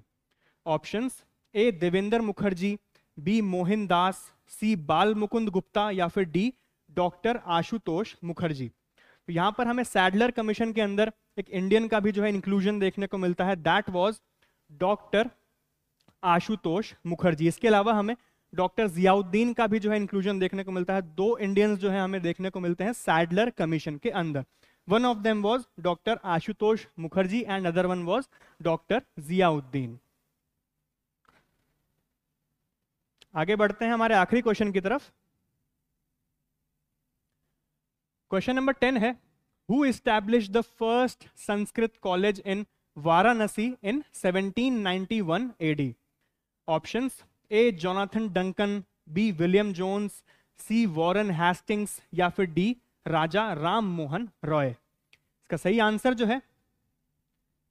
Options: A. Devendra Mukherjee, B. Mohan Das, C. बाल मुकुंद गुप्ता या फिर D. Doctor Ashutosh Mukherjee. तो यहाँ पर हमें सैडलर कमीशन के अंदर एक इंडियन का भी जो है इंक्लूजन देखने को मिलता है, that was doctor Ashutosh Mukherjee. इसके अलावा हमें डॉक्टर जियाउद्दीन का भी जो है इंक्लूजन देखने को मिलता है। दो इंडियंस जो है हमें देखने को मिलते हैं सैडलर कमीशन के अंदर। One of them was doctor Ashutosh Mukherjee and other one was doctor Ziauddin. आगे बढ़ते हैं हमारे आखिरी क्वेश्चन की तरफ। क्वेश्चन नंबर 10 है, who established the first Sanskrit college in Varanasi in 1791 AD? Options: A. Jonathan Duncan, B. William Jones, C. Warren Hastings या फिर डी. राजा राम मोहन रॉय। इसका सही आंसर जो है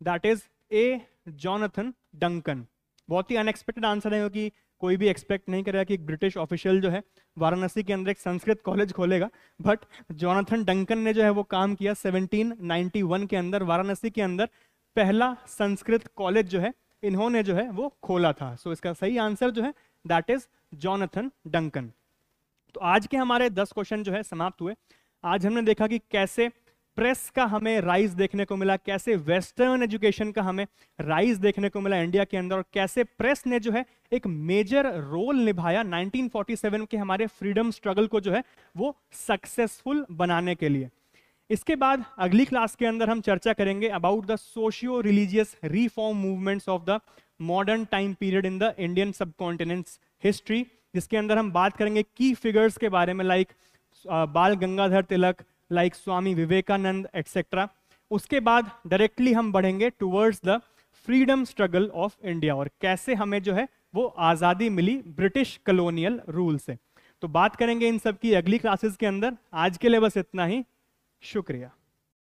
that is A. Jonathan Duncan. बहुत ही अनएक्सपेक्टेड आंसर है, क्योंकि कोई भी एक्सपेक्ट नहीं करेगा कि एक ब्रिटिश ऑफिशियल जो है वाराणसी के अंदर एक संस्कृत कॉलेज खोलेगा, बट जोनाथन डंकन ने जो है वो काम किया। 1791 के अंदर वाराणसी के अंदर पहला संस्कृत कॉलेज जो है इन्होंने जो है वो खोला था। सो इसका सही आंसर जो है दैट इज जोनाथन डंकन। तो आज के हमारे 10 क्वेश्चन जो है समाप्त हुए। आज हमने देखा कि कैसे प्रेस का हमें राइज देखने को मिला, कैसे वेस्टर्न एजुकेशन का हमें राइज देखने को मिला इंडिया के अंदर, और कैसे प्रेस ने जो है एक मेजर रोल निभाया 1947 के हमारे फ्रीडम स्ट्रगल को जो है वो सक्सेसफुल बनाने के लिए। इसके बाद अगली क्लास के अंदर हम चर्चा करेंगे about the socio religious reform movements of the modern time period in the Indian subcontinent's history, जिसके अंदर हम बात करेंगे की फिगर्स के बारे में, लाइक बाल गंगाधर तिलक, लाइक स्वामी विवेकानंद एटसेट्रा। उसके बाद डायरेक्टली हम बढ़ेंगे towards the freedom struggle of India, और कैसे हमें जो है वो आज़ादी मिली ब्रिटिश कॉलोनियल रूल से। तो बात करेंगे इन सब की अगली क्लासेस के अंदर। आज के लिए बस इतना ही, शुक्रिया।